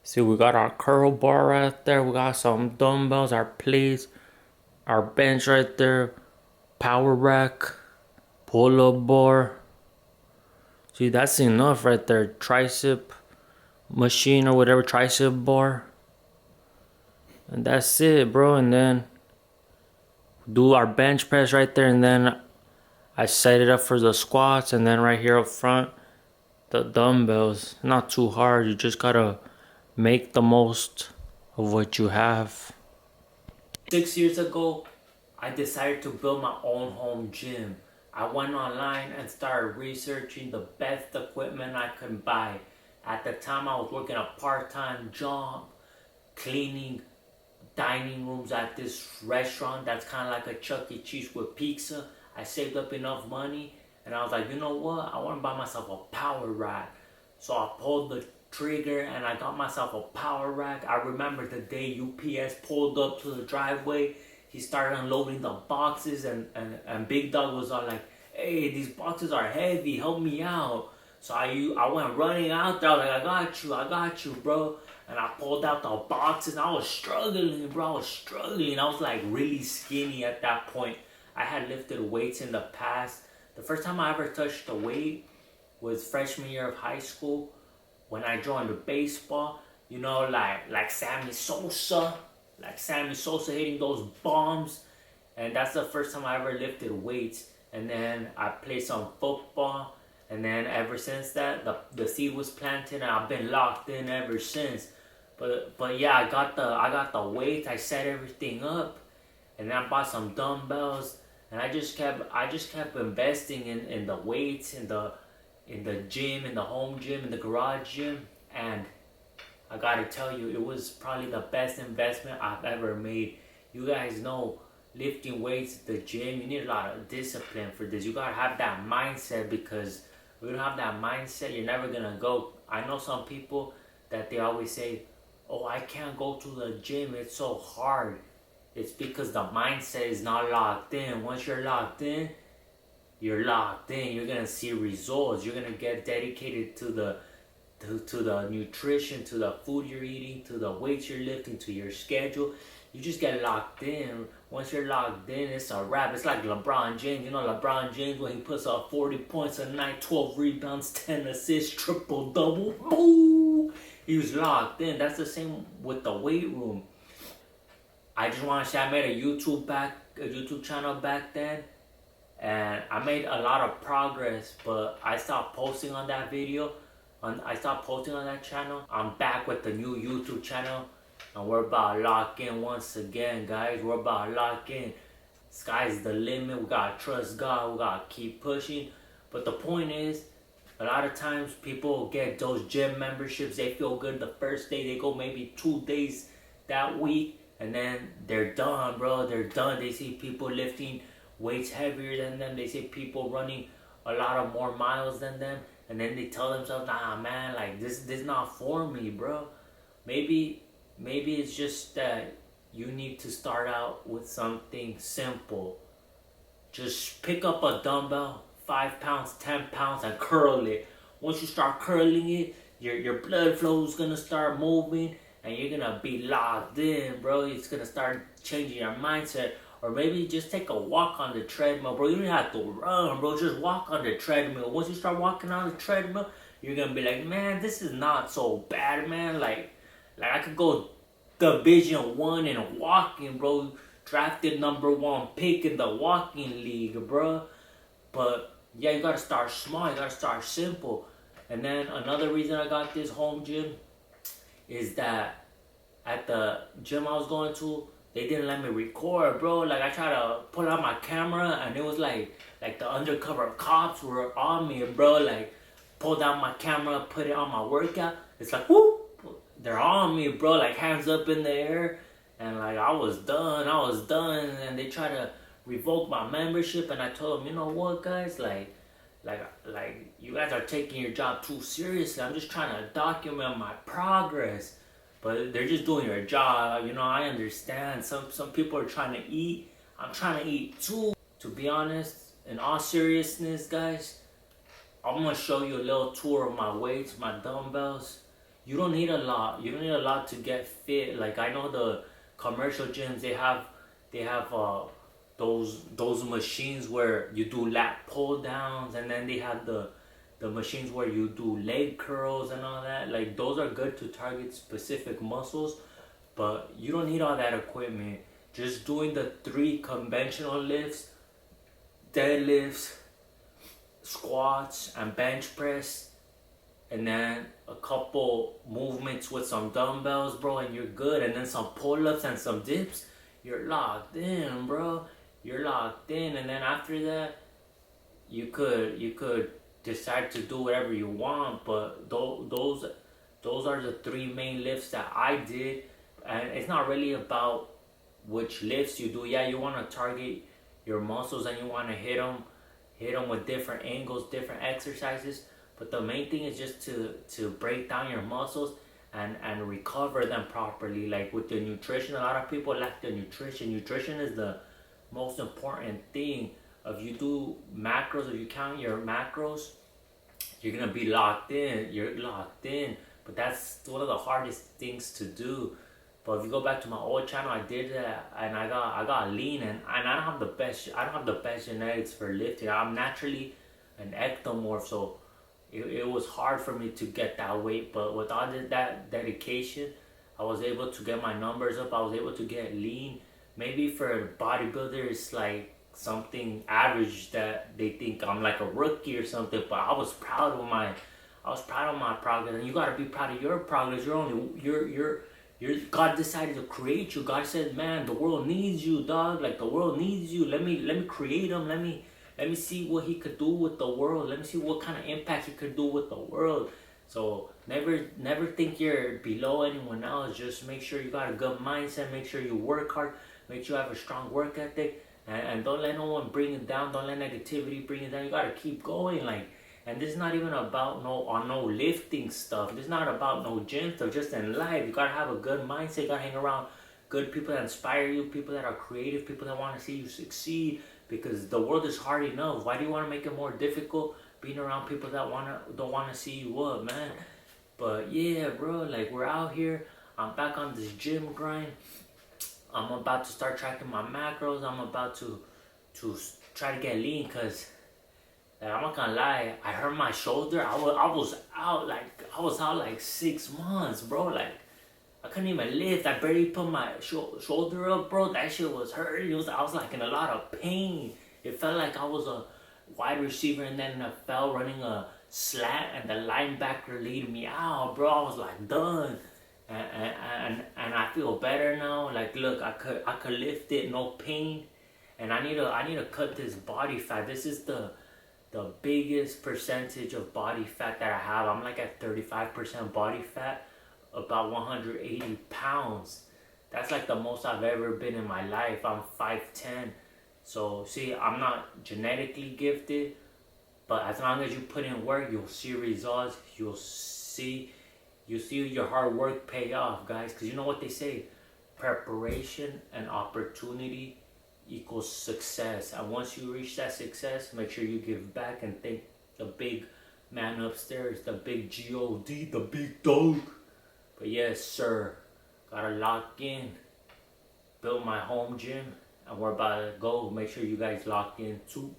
See, we got our curl bar right there. We got some dumbbells, our plates, our bench right there, power rack, pull-up bar. See, that's enough right there. Tricep machine or whatever, tricep bar. And that's it, bro. And then do our bench press right there. And then I set it up for the squats. And then right here up front, the dumbbells. Not too hard. You just gotta make the most of what you have. 6 years ago, I decided to build my own home gym. I went online and started researching the best equipment I could buy. At the time, I was working a part-time job, cleaning dining rooms at this restaurant that's kind of like a Chuck E. Cheese with pizza. I saved up enough money and I was like, you know what? I want to buy myself a power rack. So I pulled the trigger and I got myself a power rack. I remember the day UPS pulled up to the driveway. He started unloading the boxes and Big Dog was all like, hey, these boxes are heavy, help me out. So I went running out there. I was like, I got you, bro. And I pulled out the boxes. And I was struggling, bro. I was struggling. I was like really skinny at that point. I had lifted weights in the past. The first time I ever touched a weight was freshman year of high school when I joined the baseball. You know, like Sammy Sosa. Like Sammy Sosa hitting those bombs. And that's the first time I ever lifted weights. And then I played some football. And then ever since that, the seed was planted, and I've been locked in ever since. But yeah, I got the weights. I set everything up, and then I bought some dumbbells, and I just kept investing in the weights, in the gym, in the home gym, in the garage gym, and I gotta tell you, it was probably the best investment I've ever made. You guys know, lifting weights at the gym, you need a lot of discipline for this. You gotta have that mindset, because if you don't have that mindset, you're never gonna go. I know some people that they always say, oh, I can't go to the gym, it's so hard. It's because the mindset is not locked in. Once you're locked in, you're locked in. You're gonna see results. You're gonna get dedicated to the nutrition, to the food you're eating, to the weights you're lifting, to your schedule. You just get locked in. Once you're locked in, it's a wrap. It's like LeBron James. You know LeBron James, when he puts up 40 points a night, 12 rebounds, 10 assists, triple double. Boom! He was locked in. That's the same with the weight room. I just want to say I made a YouTube channel back then, and I made a lot of progress, but I stopped posting on that video. I stopped posting on that channel. I'm back with the new YouTube channel, and we're about to lock in once again, guys. We're about to lock in. Sky's the limit. We gotta trust God. We gotta keep pushing. But the point is, a lot of times people get those gym memberships. They feel good the first day. They go maybe 2 days that week, and then they're done, bro. They're done. They see people lifting weights heavier than them. They see people running a lot of more miles than them, and then they tell themselves, nah, man, like this not for me, bro. Maybe it's just that you need to start out with something simple. Just pick up a dumbbell, 5 pounds, 10 pounds, and curl it. Once you start curling it, your blood flow is gonna start moving, and you're gonna be locked in, bro. It's gonna start changing your mindset. Or maybe just take a walk on the treadmill, bro. You don't have to run, bro. Just walk on the treadmill. Once you start walking on the treadmill, you're gonna be like, man, this is not so bad, man. Like I could go Division 1 in walking, bro. Drafted #1 pick in the walking league, bro. But yeah, you gotta start small. You gotta start simple. And then another reason I got this home gym is that at the gym I was going to, they didn't let me record, bro. Like I tried to pull out my camera, and it was like the undercover cops were on me, bro. Like pulled out my camera, put it on my workout. It's like whoop, they're on me, bro. Like hands up in the air, and like I was done, and they tried to revoke my membership, and I told them, you know what, guys, like you guys are taking your job too seriously. I'm just trying to document my progress. But they're just doing their job. You know, I understand. Some people are trying to eat. I'm trying to eat too. To be honest, in all seriousness, guys, I'm going to show you a little tour of my weights, my dumbbells. you don't need a lot. You don't need a lot to get fit. Like I know the commercial gyms, they have those machines where you do lat pull downs, and then they have the machines where you do leg curls and all that. Like those are good to target specific muscles, but you don't need all that equipment. Just doing the three conventional lifts, deadlifts, squats, and bench press, and then a couple movements with some dumbbells, bro, and you're good. And then some pull-ups and some dips, you're locked in, bro. You're locked in. And then after that, you could decide to do whatever you want. But those are the three main lifts that I did. And it's not really about which lifts you do. Yeah, you want to target your muscles and you want to hit them with different angles, different exercises. But the main thing is just to break down your muscles and recover them properly. Like with the nutrition, a lot of people lack the nutrition. Nutrition is the most important thing. If you do macros, if you count your macros, you're gonna be locked in. You're locked in. But that's one of the hardest things to do. But if you go back to my old channel, I did that, and I got lean, and I don't have the best genetics for lifting. I'm naturally an ectomorph, so it was hard for me to get that weight. But with all that dedication, I was able to get my numbers up. I was able to get lean. Maybe for a bodybuilder, it's like something average that they think I'm like a rookie or something. But I was proud of my progress, and you gotta be proud of your progress. God decided to create you. God said, "Man, the world needs you, dog. Like the world needs you. Let me create him. Let me see what he could do with the world. Let me see what kind of impact he could do with the world." So never think you're below anyone else. Just make sure you got a good mindset. Make sure you work hard. Make sure you have a strong work ethic, and don't let no one bring it down. Don't let negativity bring it down. You gotta keep going. Like, and this is not even about no lifting stuff. This is not about no gym stuff. Just in life, you gotta have a good mindset. You gotta hang around good people that inspire you, people that are creative, people that want to see you succeed. Because the world is hard enough. Why do you want to make it more difficult being around people that don't wanna see you up, man? But yeah, bro, like we're out here. I'm back on this gym grind. I'm about to start tracking my macros. I'm about to try to get lean, cause like, I'm not gonna lie, I hurt my shoulder. I was out like 6 months, bro. Like I couldn't even lift. I barely put my shoulder up, bro. That shit was hurting. I was like in a lot of pain. It felt like I was a wide receiver and then I fell running a slant and the linebacker lead me out, bro. I was like done. And I feel better now. Like look, I could lift it, no pain. And I need to cut this body fat. This is the biggest percentage of body fat that I have. I'm like at 35% body fat, about 180 pounds. That's like the most I've ever been in my life. I'm 5'10". So see, I'm not genetically gifted, but as long as you put in work, you'll see results. You'll see your hard work pay off, guys. Because you know what they say, preparation and opportunity equals success. And once you reach that success, make sure you give back and thank the big man upstairs, the big God, the big dog. But yes, sir, gotta lock in, build my home gym, and we're about to go. Make sure you guys lock in too.